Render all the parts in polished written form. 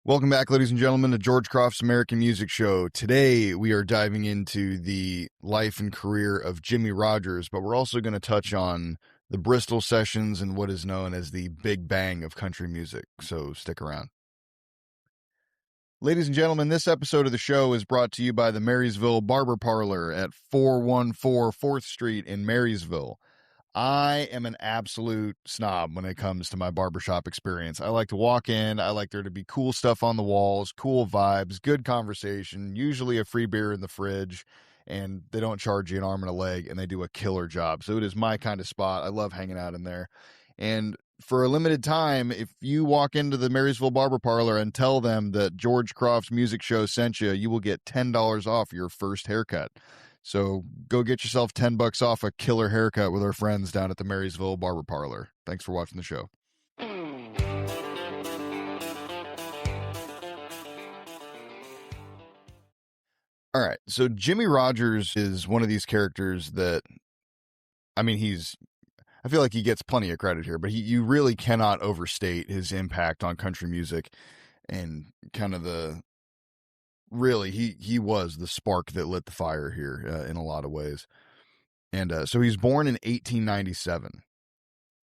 Welcome back, ladies and gentlemen, to George Croft's American Music Show. Today, we are diving into the life and career of Jimmie Rodgers, but we're also going to touch on the Bristol sessions and what is known as the Big Bang of country music, so stick around. Ladies and gentlemen, this episode of the show is brought to you by the Marysville Barber Parlor at 414 4th Street in Marysville. I am an absolute snob when it comes to my barbershop experience. I like to walk in. I like there to be cool stuff on the walls, cool vibes, good conversation, usually a free beer in the fridge, and they don't charge you an arm and a leg, and they do a killer job. So it is my kind of spot. I love hanging out in there. And for a limited time, if you walk into the Marysville Barber Parlor and tell them that George Croft's Music Show sent you, you will get $10 off your first haircut. So go get yourself $10 off a killer haircut with our friends down at the Marysville Barber Parlor. Thanks for watching the show. All right. So Jimmie Rodgers is one of these characters that, I feel like he gets plenty of credit here, but you really cannot overstate his impact on country music and kind of he was the spark that lit the fire here in a lot of ways. And so he's born in 1897.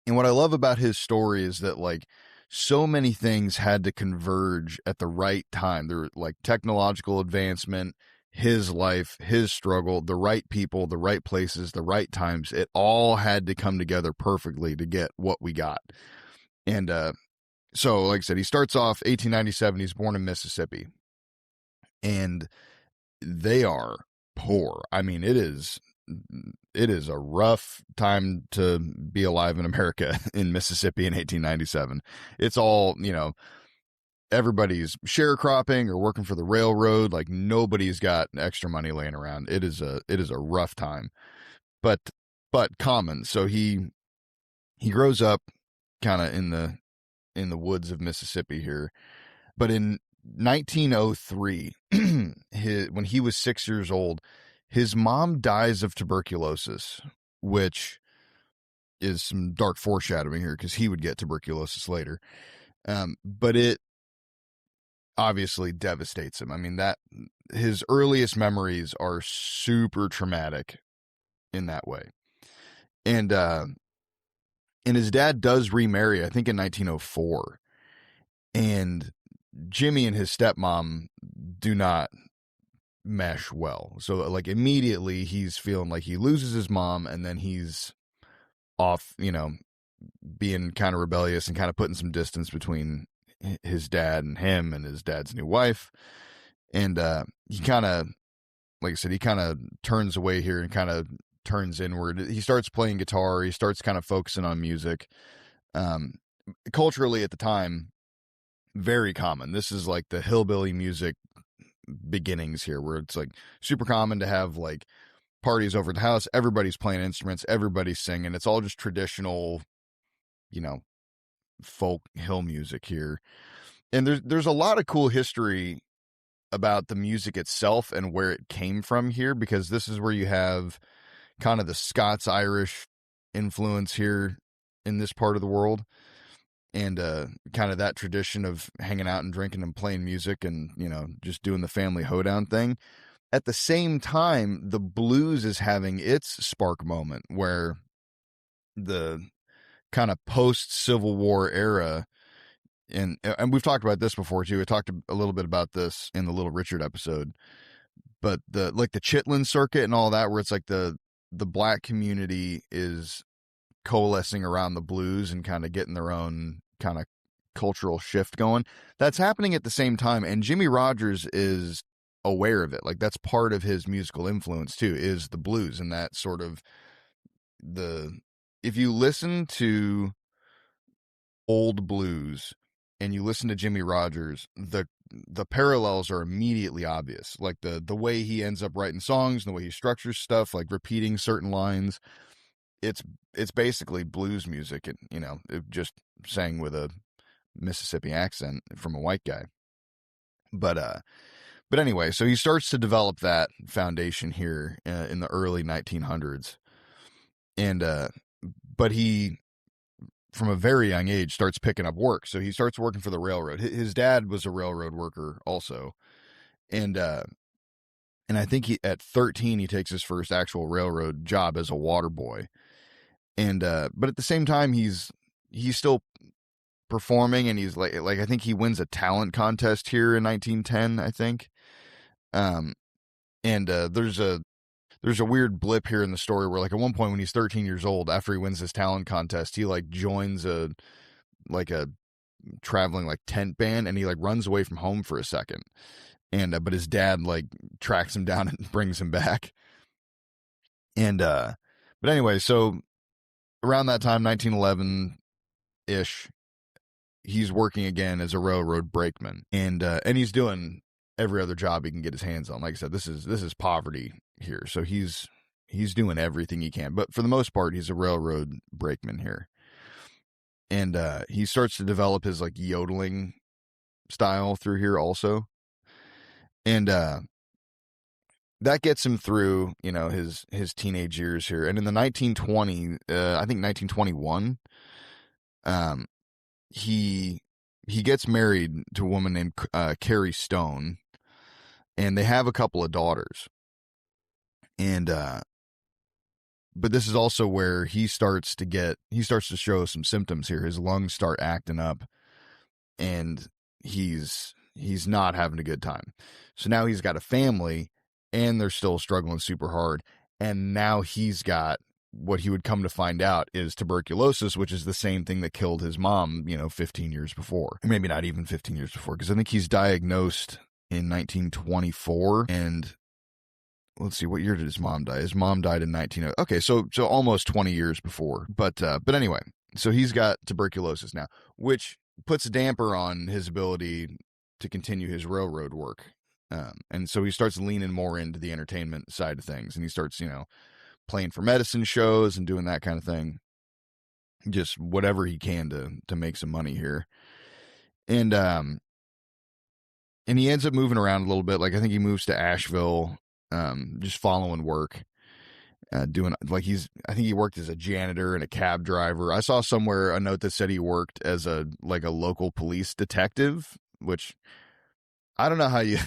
And what I love about his story is that, like, so many things had to converge at the right time. There were, like, technological advancement, his life, his struggle, the right people, the right places, the right times. It all had to come together perfectly to get what we got. And so, like I said, he starts off 1897. He's born in Mississippi. And they are poor. I mean, it is a rough time to be alive in America in Mississippi in 1897. It's all, everybody's sharecropping or working for the railroad. Like, nobody's got extra money laying around. It is a rough time, but common. So he grows up kind of in the woods of Mississippi here, but in 1903, when he was 6 years old, his mom dies of tuberculosis, which is some dark foreshadowing here because he would get tuberculosis later. But it obviously devastates him. I mean, that his earliest memories are super traumatic in that way. And his dad does remarry, I think in 1904. And Jimmie and his stepmom do not mesh well. So, like, immediately he's feeling like he loses his mom, and then he's off, being kind of rebellious and kind of putting some distance between his dad and him and his dad's new wife. And he kind of, like I said, he kind of turns away here and kind of turns inward. He starts playing guitar. He starts kind of focusing on music. Culturally at the time, very common. This is like the hillbilly music beginnings here, where it's like super common to have like parties over at the house. Everybody's playing instruments. Everybody's singing. It's all just traditional, folk hill music here. And there's a lot of cool history about the music itself and where it came from here, because this is where you have kind of the Scots-Irish influence here in this part of the world. And kind of that tradition of hanging out and drinking and playing music and, just doing the family hoedown thing. At the same time, the blues is having its spark moment, where the kind of post-Civil War era, and we've talked about this before too. We talked a little bit about this in the Little Richard episode, but the Chitlin circuit and all that, where it's like the black community is coalescing around the blues and kind of getting their own kind of cultural shift going. That's happening at the same time, and Jimmie Rodgers is aware of it. Like, that's part of his musical influence too, is the blues. And that sort of if you listen to old blues and you listen to Jimmie Rodgers, the parallels are immediately obvious. Like the way he ends up writing songs and the way he structures stuff, like repeating certain lines. It's basically blues music, and it just sang with a Mississippi accent from a white guy. But anyway, so he starts to develop that foundation here in the early 1900s, and but he from a very young age, starts picking up work. So he starts working for the railroad. His dad was a railroad worker also. And I think at 13, he takes his first actual railroad job as a water boy. And but at the same time, he's still performing, and he's like I think he wins a talent contest here in 1910, I think. And there's a weird blip here in the story where, like, at one point when he's 13 years old, after he wins this talent contest, he like joins a traveling like tent band, and he like runs away from home for a second. And but his dad like tracks him down and brings him back. And but anyway, so around that time, 1911-ish, he's working again as a railroad brakeman, and he's doing every other job he can get his hands on. Like I said, this is poverty here, so he's doing everything he can. But for the most part, he's a railroad brakeman here, and he starts to develop his like yodeling style through here also, and that gets him through, you know, his teenage years here. And in the 1920, I think 1921, he gets married to a woman named Carrie Stone, and they have a couple of daughters. And but this is also where he starts to show some symptoms here. His lungs start acting up, and he's not having a good time. So now he's got a family, and they're still struggling super hard. And now he's got what he would come to find out is tuberculosis, which is the same thing that killed his mom, 15 years before. Maybe not even 15 years before, because I think he's diagnosed in 1924. And let's see, what year did his mom die? His mom died in 19... Okay, so almost 20 years before. But anyway, so he's got tuberculosis now, which puts a damper on his ability to continue his railroad work. And so he starts leaning more into the entertainment side of things, and he starts, playing for medicine shows and doing that kind of thing. Just whatever he can to make some money here. And he ends up moving around a little bit. Like, I think he moves to Asheville, just following work, doing like I think he worked as a janitor and a cab driver. I saw somewhere a note that said he worked as a local police detective, which I don't know how you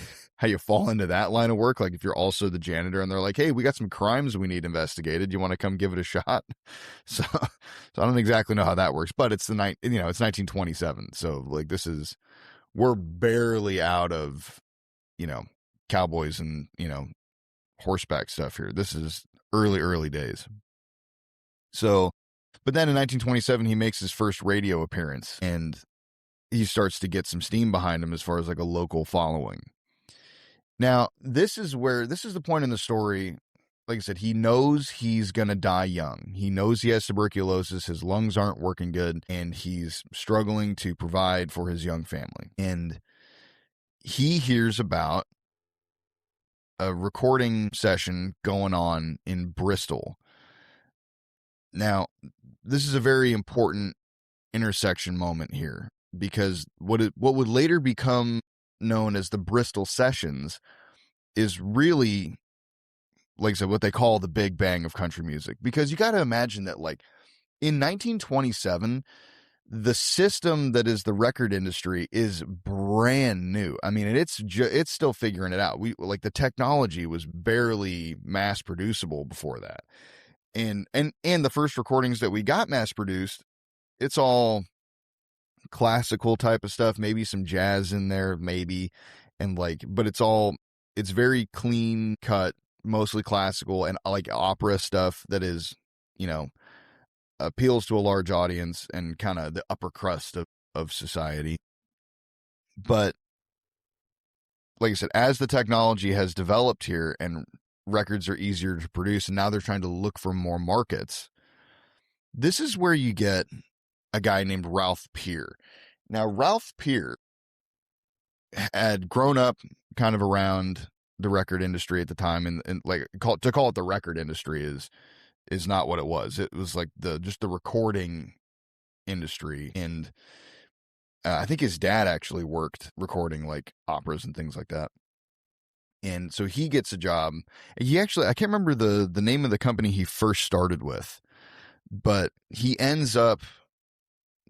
fall into that line of work. Like, if you're also the janitor and they're like, hey, we got some crimes we need investigated, you want to come give it a shot? So I don't exactly know how that works, but it's it's 1927. So like, we're barely out of, cowboys and, horseback stuff here. This is early days. So, but then in 1927, he makes his first radio appearance, and he starts to get some steam behind him as far as like a local following. Now, this is the point in the story. Like I said, he knows he's going to die young. He knows he has tuberculosis. His lungs aren't working good, and he's struggling to provide for his young family. And he hears about a recording session going on in Bristol. Now, this is a very important intersection moment here, because what would later become known as the Bristol Sessions is really, like I said, what they call the Big Bang of country music. Because you got to imagine that, like, in 1927, the system that is the record industry is brand new. I mean, it's still figuring it out. The technology was barely mass producible before that. And the first recordings that we got mass produced, it's all classical type of stuff, maybe some jazz in there, maybe. And but it's very clean cut, mostly classical and like opera stuff that is, appeals to a large audience and kind of the upper crust of society. But like I said, as the technology has developed here and records are easier to produce, and now they're trying to look for more markets, this is where you get a guy named Ralph Peer. Now, Ralph Peer had grown up kind of around the record industry at the time, and to call it the record industry is not what it was. It was like just the recording industry. And I think his dad actually worked recording like operas and things like that. And so he gets a job. I can't remember the name of the company he first started with, but he ends up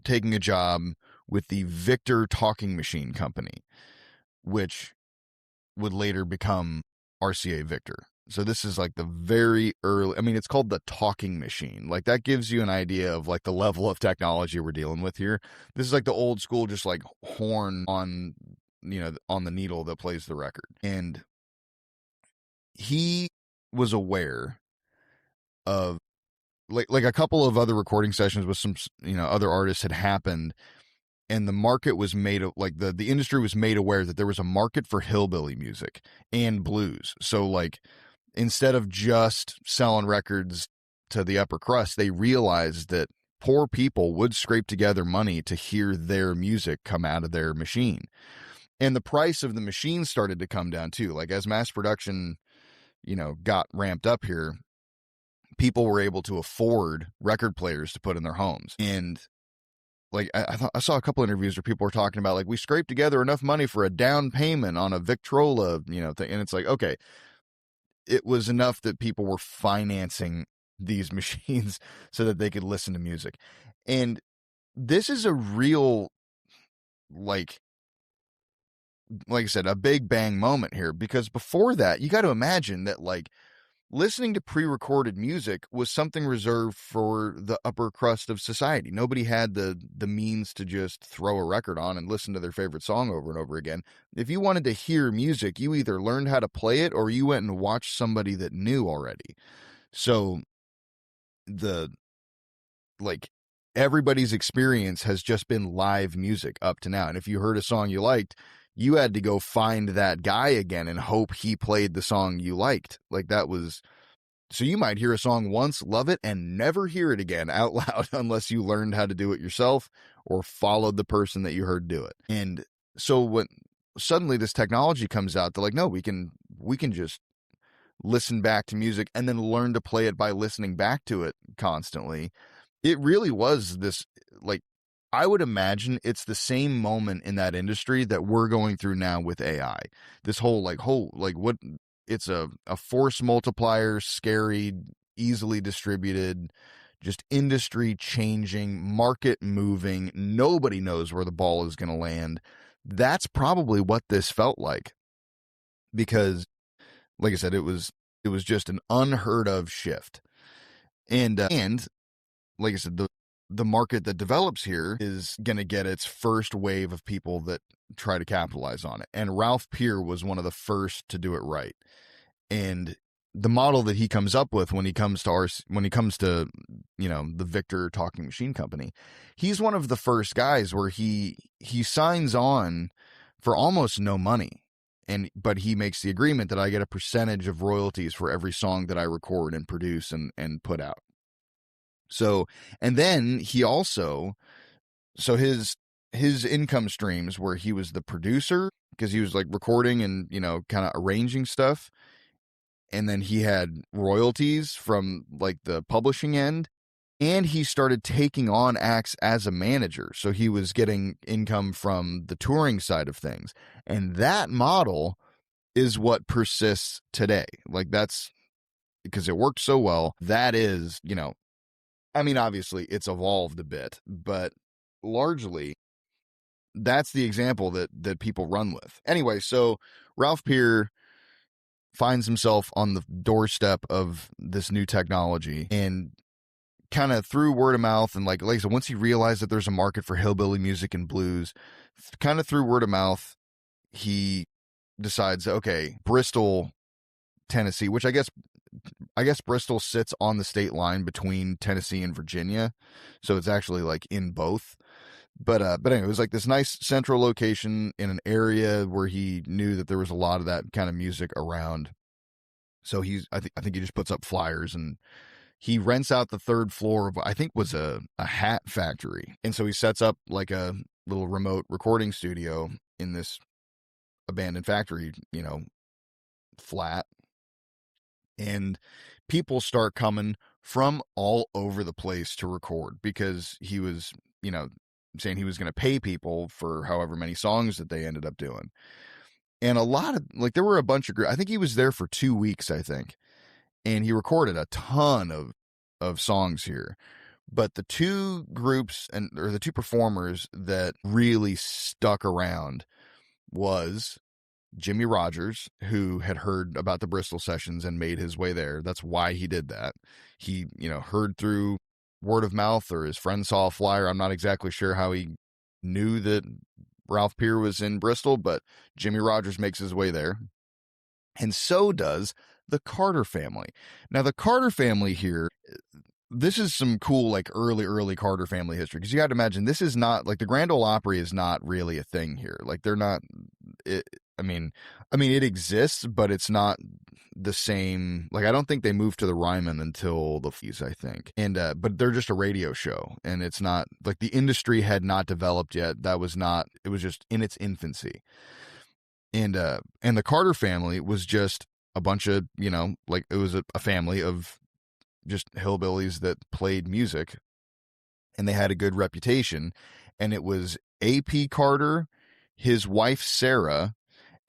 taking a job with the Victor Talking Machine Company, which would later become RCA Victor. So this is like the very early, I mean, it's called the talking machine. Like that gives you an idea of like the level of technology we're dealing with here. This is like the old school, just like horn on, on the needle that plays the record. And he was aware of like a couple of other recording sessions with some, other artists had happened, and the market was made like the industry was made aware that there was a market for hillbilly music and blues. So like instead of just selling records to the upper crust, they realized that poor people would scrape together money to hear their music come out of their machine. And the price of the machine started to come down too. Like as mass production, got ramped up here, people were able to afford record players to put in their homes. And like I saw a couple interviews where people were talking about like we scraped together enough money for a down payment on a Victrola, thing. And it's like, okay, it was enough that people were financing these machines so that they could listen to music. And this is a real, like I said, a big bang moment here, because before that, you got to imagine that like listening to pre-recorded music was something reserved for the upper crust of society. Nobody had the means to just throw a record on and listen to their favorite song over and over again. If you wanted to hear music, you either learned how to play it or you went and watched somebody that knew already. So everybody's experience has just been live music up to now. And if you heard a song you liked, you had to go find that guy again and hope he played the song you liked. Like that was, so you might hear a song once, love it, and never hear it again out loud unless you learned how to do it yourself or followed the person that you heard do it. And so when suddenly this technology comes out, they're like, no, we can just listen back to music and then learn to play it by listening back to it constantly. It really was this, like, I would imagine it's the same moment in that industry that we're going through now with AI. This whole what it's a force multiplier, scary, easily distributed, just industry changing, market moving. Nobody knows where the ball is going to land. That's probably what this felt like, because like I said, it was just an unheard of shift. And like I said, the market that develops here is going to get its first wave of people that try to capitalize on it. And Ralph Peer was one of the first to do it right. And the model that he comes up with when he comes to the Victor Talking Machine Company, he's one of the first guys where he signs on for almost no money. But he makes the agreement that I get a percentage of royalties for every song that I record and produce and put out. So, and then he also, so his income streams where he was the producer, because he was like recording and, kind of arranging stuff. And then he had royalties from like the publishing end, and he started taking on acts as a manager. So he was getting income from the touring side of things. And that model is what persists today. Like that's because it worked so well. That is, I mean, obviously it's evolved a bit, but largely that's the example that people run with. Anyway, so Ralph Peer finds himself on the doorstep of this new technology, and kind of through word of mouth and like I said, once he realized that there's a market for hillbilly music and blues, kind of through word of mouth, he decides, okay, Bristol, Tennessee, which I guess Bristol sits on the state line between Tennessee and Virginia. So it's actually like in both. But anyway, it was like this nice central location in an area where he knew that there was a lot of that kind of music around. So I think he just puts up flyers, and he rents out the third floor of, I think was a hat factory. And so he sets up like a little remote recording studio in this abandoned factory, flat. And people start coming from all over the place to record, because he was, saying he was going to pay people for however many songs that they ended up doing. And a lot of, like, there were a bunch of, I think he was there for 2 weeks, I think. And he recorded a ton of songs here. But the two groups or the two performers that really stuck around was Jimmie Rodgers, who had heard about the Bristol sessions and made his way there. That's why he did that. He, heard through word of mouth, or his friend saw a flyer. I'm not exactly sure how he knew that Ralph Peer was in Bristol, but Jimmie Rodgers makes his way there. And so does the Carter family. Now, the Carter family here, this is some cool, like early Carter family history. Because you got to imagine, this is not like the Grand Ole Opry is not really a thing here. Like they're not. I mean, it exists, but it's not the same. Like I don't think they moved to the Ryman until the 50s, I think. And but they're just a radio show, and it's not like the industry had not developed yet. That was not. It was just in its infancy. And the Carter family was just a bunch of, like it was a family of just hillbillies that played music, and they had a good reputation. And it was A.P. Carter, his wife Sarah,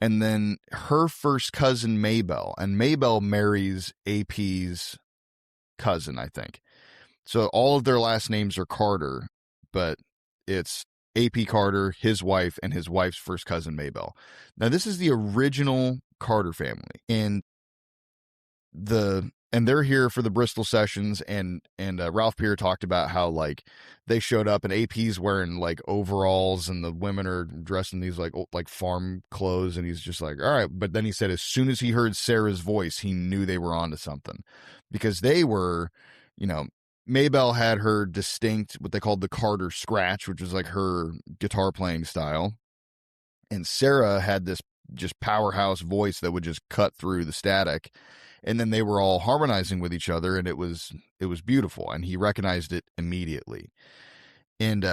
and then her first cousin Maybelle. And Maybelle marries A.P.'s cousin, I think. So all of their last names are Carter, but it's A.P. Carter, his wife, and his wife's first cousin Maybelle. Now this is the original Carter family, and they're here for the Bristol sessions, and Ralph Peer talked about how like they showed up and AP's wearing like overalls and the women are dressed in these like farm clothes, and he's just like, all right. But then he said as soon as he heard Sarah's voice, he knew they were onto something, because they were, Maybelle had her distinct, what they called the Carter scratch, which was like her guitar playing style. And Sarah had this just powerhouse voice that would just cut through the static. And then they were all harmonizing with each other, and it was beautiful, and he recognized it immediately. And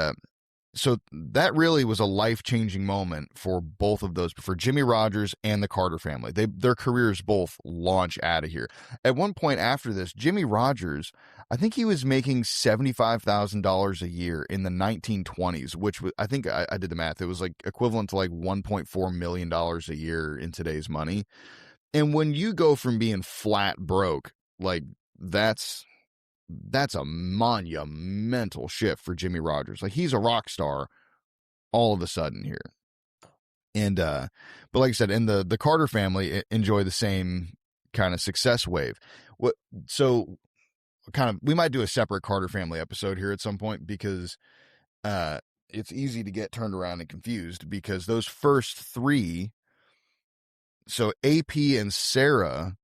so that really was a life-changing moment for both of those, for Jimmie Rodgers and the Carter family. Their careers both launch out of here. At one point after this, Jimmie Rodgers, I think he was making $75,000 a year in the 1920s, which was, I think I did the math. It was like equivalent to like $1.4 million a year in today's money. And when you go from being flat broke, like that's a monumental shift for Jimmie Rodgers. Like he's a rock star all of a sudden here. And but like I said, and the Carter family enjoy the same kind of success wave. So kind of we might do a separate Carter family episode here at some point, because it's easy to get turned around and confused, because those first three, so AP and Sarah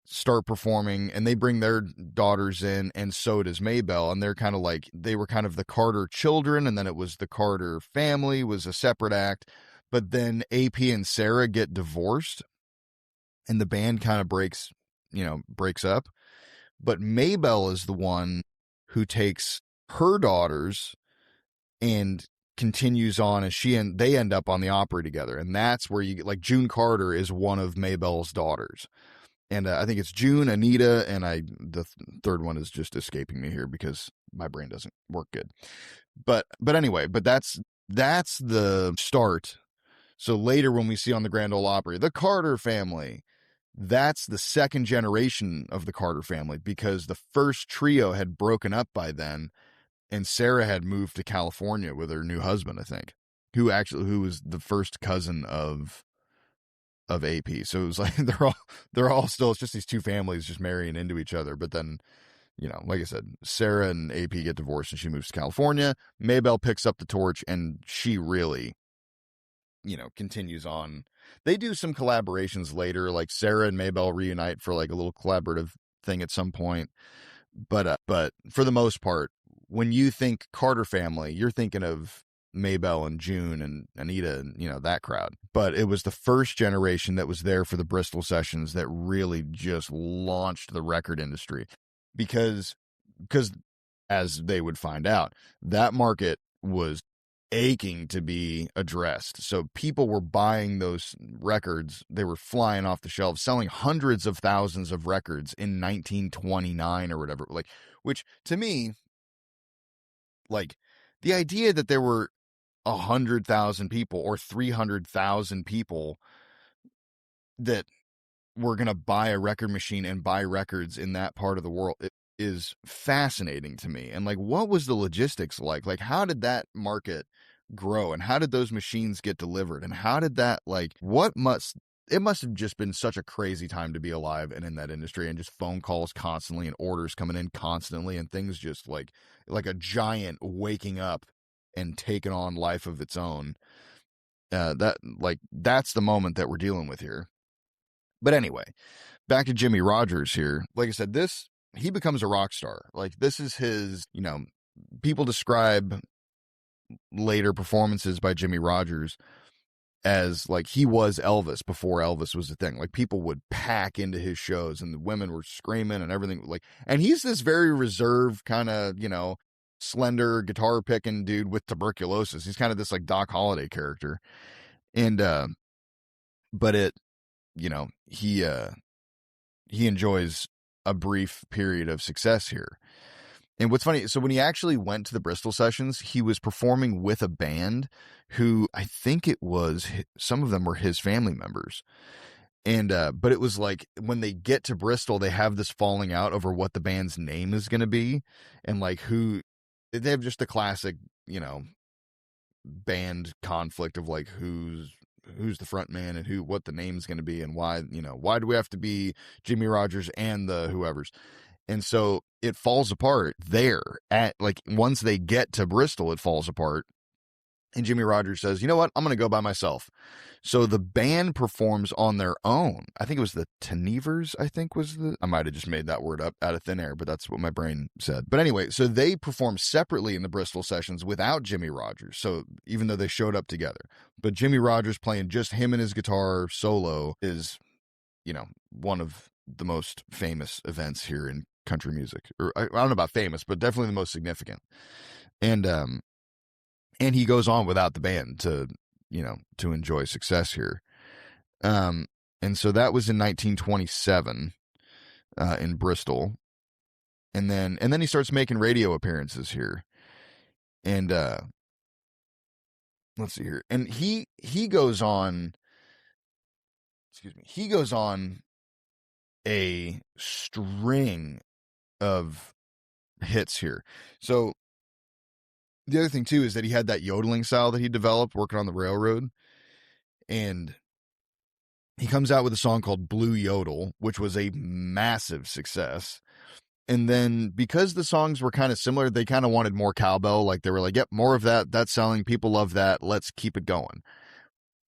start performing, and they bring their daughters in, and so does Maybelle, and they're kind of like, they were kind of the Carter children, and then it was the Carter family was a separate act. But then AP and Sarah get divorced, and the band kind of breaks up. But Maybelle is the one who takes her daughters and continues on, and they end up on the Opry together. And that's where you get, like, June Carter is one of Maybelle's daughters. And I think it's June, Anita, and the third one is just escaping me here because my brain doesn't work good. But anyway, that's the start. So later when we see on the Grand Ole Opry, the Carter family, that's the second generation of the Carter family, because the first trio had broken up by then, and Sarah had moved to California with her new husband, I think, who was the first cousin of AP. So it was like they're all still, it's just these two families just marrying into each other. But then, like I said, Sarah and AP get divorced and she moves to California. Maybelle picks up the torch, and she really, continues on. They do some collaborations later, like Sarah and Maybelle reunite for like a little collaborative thing at some point. But for the most part, when you think Carter family, you're thinking of Maybelle and June and Anita and, that crowd. But it was the first generation that was there for the Bristol sessions that really just launched the record industry, because as they would find out, that market was aching to be addressed. So people were buying those records. They were flying off the shelves, selling hundreds of thousands of records in 1929 or whatever. Like, which to me, like, the idea that there were 100,000 people or 300,000 people that were going to buy a record machine and buy records in that part of the world, is fascinating to me. And like, what was the logistics like? Like, how did that market grow, and how did those machines get delivered, and how did that, like, it must have just been such a crazy time to be alive and in that industry, and just phone calls constantly and orders coming in constantly, and things just like a giant waking up and taking on life of its own. That's the moment that we're dealing with here. But anyway, back to Jimmie Rodgers here. Like I said, he becomes a rock star. Like, this is his, people describe later performances by Jimmie Rodgers as like he was Elvis before Elvis was a thing. Like, people would pack into his shows and the women were screaming and everything. Like, and he's this very reserved kind of, slender guitar picking dude with tuberculosis. He's kind of this like Doc Holliday character. And, but he enjoys a brief period of success here. And what's funny, so when he actually went to the Bristol sessions, he was performing with a band who I think some of them were his family members. And, but it was like when they get to Bristol, they have this falling out over what the band's name is going to be. And like they have just the classic, band conflict of like who's the front man and what the name's going to be, and why do we have to be Jimmie Rodgers and the whoever's. And so it falls apart there at like, once they get to Bristol, it falls apart. And Jimmie Rodgers says, you know what? I'm going to go by myself. So the band performs on their own. I think it was the Tenevers, I might have just made that word up out of thin air, but that's what my brain said. But anyway, so they perform separately in the Bristol sessions without Jimmie Rodgers. So even though they showed up together, but Jimmie Rodgers playing just him and his guitar solo is, one of the most famous events here in country music. Or I don't know about famous, but definitely the most significant. And he goes on without the band to enjoy success here. And so that was in 1927 in Bristol. And then he starts making radio appearances here. And let's see here. And he goes on a string of hits here. So the other thing too is that he had that yodeling style that he developed working on the railroad, and he comes out with a song called Blue Yodel, which was a massive success. And then because the songs were kind of similar, they kind of wanted more cowbell. Like, they were like, yep, more of that. That's selling. People love that. Let's keep it going.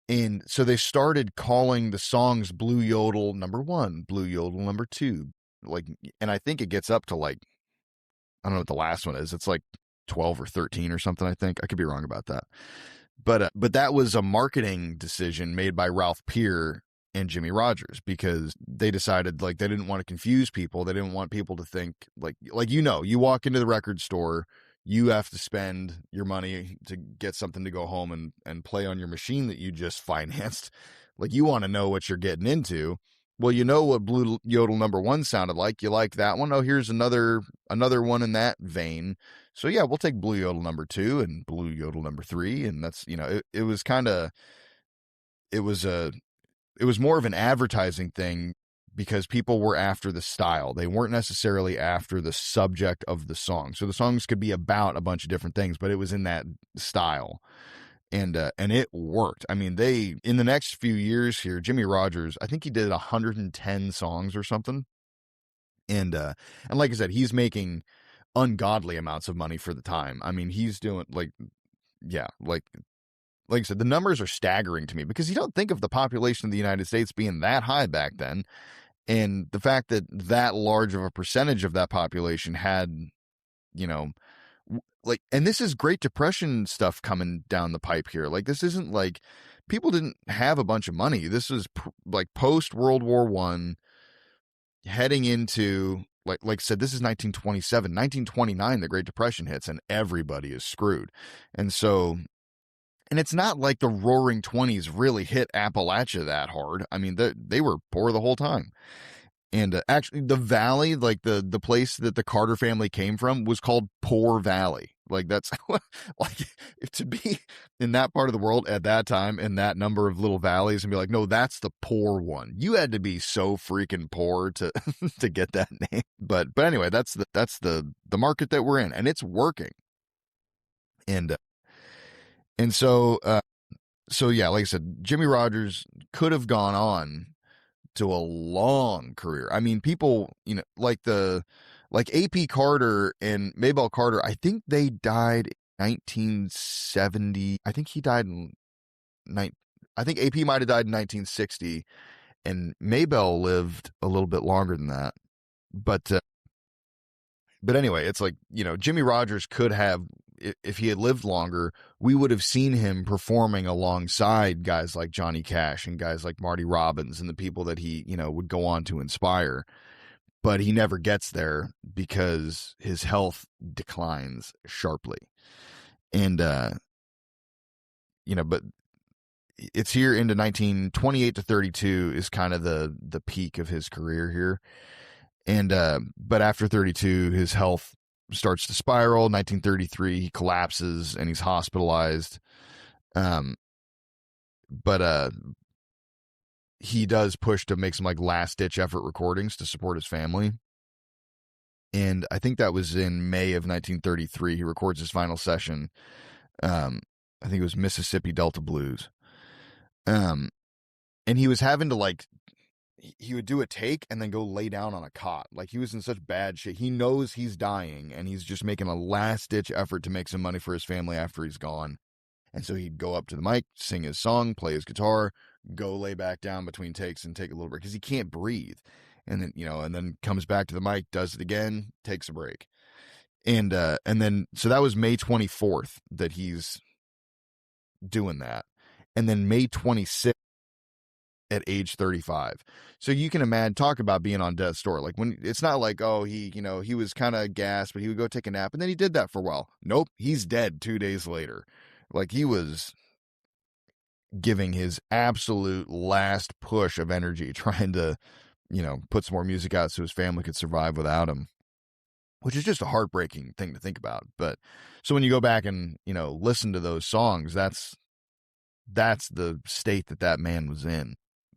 And so they started calling the songs Blue Yodel #1, Blue Yodel #2. Like, and I think it gets up to like, I don't know what the last one is. It's like 12 or 13 or something, I think. I could be wrong about that. But that was a marketing decision made by Ralph Peer and Jimmie Rodgers, because they decided like they didn't want to confuse people. They didn't want people to think like you walk into the record store, you have to spend your money to get something to go home and play on your machine that you just financed. Like, you want to know what you're getting into. Well, you know what Blue Yodel #1 sounded like. You like that one? Oh, here's another one in that vein. So yeah, we'll take Blue Yodel #2 and Blue Yodel #3, and that's, it was kind of, it was more of an advertising thing, because people were after the style. They weren't necessarily after the subject of the song. So the songs could be about a bunch of different things, but it was in that style. And it worked. I mean, in the next few years here, Jimmie Rodgers, I think he did 110 songs or something. And like I said, he's making ungodly amounts of money for the time. I mean, he's doing like I said, the numbers are staggering to me, because you don't think of the population of the United States being that high back then. And the fact that large of a percentage of that population had, and this is Great Depression stuff coming down the pipe here. Like, this isn't like people didn't have a bunch of money. This is like post World War I, heading into, like I said, this is 1927, 1929, the Great Depression hits, and everybody is screwed. And so, and it's not like the Roaring '20s really hit Appalachia that hard. I mean, they were poor the whole time. And actually, the valley, like the place that the Carter family came from, was called Poor Valley. Like that's like to be in that part of the world at that time in that number of little valleys and be like, no, that's the poor one. You had to be so freaking poor to to get that name. But anyway, that's the market that we're in, and it's working. And so yeah, like I said, Jimmie Rodgers could have gone on to a long career. I mean, people, like AP Carter and Maybelle Carter, I think they died in 1970. I think he died in I think AP might have died in 1960, and Maybelle lived a little bit longer than that. But anyway, it's like, Jimmie Rodgers could have, if he had lived longer, we would have seen him performing alongside guys like Johnny Cash and guys like Marty Robbins and the people that he, would go on to inspire. But he never gets there because his health declines sharply. And, but it's here into 1928 to 32 is kind of the peak of his career here. And but after 32, his health starts to spiral. 1933, he collapses and he's hospitalized. But he does push to make some like last ditch effort recordings to support his family. And I think that was in May of 1933. He records his final session. I think it was Mississippi Delta Blues. And he was having to he would do a take and then go lay down on a cot. Like he was in such bad shape. He knows he's dying and he's just making a last ditch effort to make some money for his family after he's gone. And so he'd go up to the mic, sing his song, play his guitar, go lay back down between takes and take a little break because he can't breathe. And then, and then comes back to the mic, does it again, takes a break. And then, so that was May 24th that he's doing that. And then May 26th, at age 35. So you can imagine, talk about being on death's door. Like when it's not like, oh, he was kind of gassed, but he would go take a nap and then he did that for a while. Nope. He's dead 2 days later. Like he was giving his absolute last push of energy, trying to, put some more music out so his family could survive without him, which is just a heartbreaking thing to think about. But so when you go back and, listen to those songs, that's the state that man was in.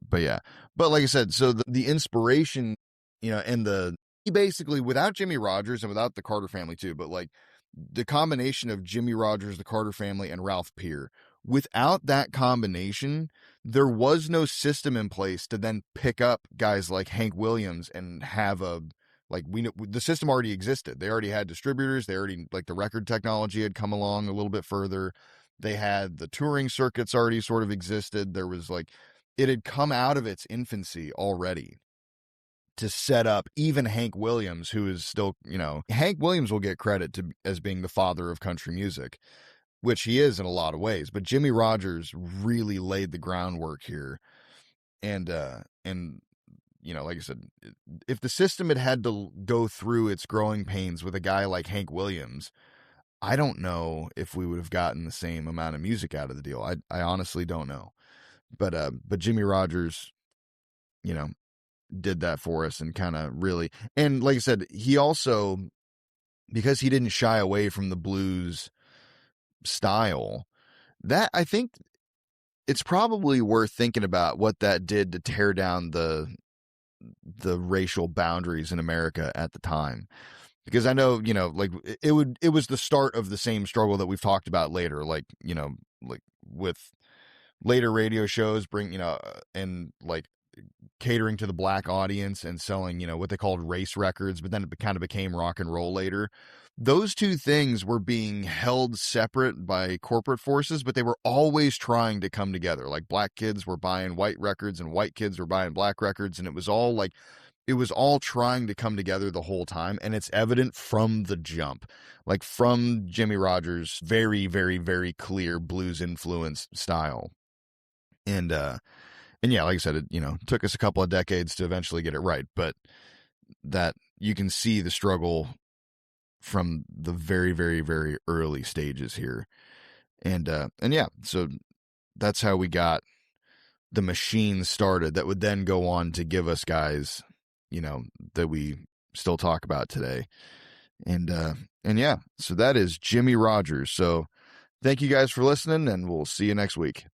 But yeah, but like I said, so the inspiration, and he basically, without Jimmie Rodgers and without the Carter family too, but like the combination of Jimmie Rodgers, the Carter family, and Ralph Peer, without that combination, there was no system in place to then pick up guys like Hank Williams and have the system already existed. They already had distributors. They already, like, the record technology had come along a little bit further. They had the touring circuits already sort of existed. There was it had come out of its infancy already to set up even Hank Williams, who is still, Hank Williams will get credit as being the father of country music, which he is in a lot of ways. But Jimmie Rodgers really laid the groundwork here. And like I said, if the system had to go through its growing pains with a guy like Hank Williams, I don't know if we would have gotten the same amount of music out of the deal. I honestly don't know. But Jimmie Rodgers, did that for us and kind of really, and like I said, he also, because he didn't shy away from the blues style, that I think it's probably worth thinking about what that did to tear down the racial boundaries in America at the time. Because I know, it was the start of the same struggle that we've talked about later, like with later radio shows and like catering to the black audience and selling, what they called race records, but then it kind of became rock and roll later. Those two things were being held separate by corporate forces, but they were always trying to come together. Like black kids were buying white records and white kids were buying black records. And it was all trying to come together the whole time. And it's evident from the jump, like from Jimmie Rodgers' very, very, very clear blues influenced style. And yeah, like I said, it, took us a couple of decades to eventually get it right, but that you can see the struggle from the very, very, very early stages here. And yeah, so that's how we got the machine started that would then go on to give us guys, that we still talk about today. And yeah, so that is Jimmie Rodgers. So thank you guys for listening, and we'll see you next week.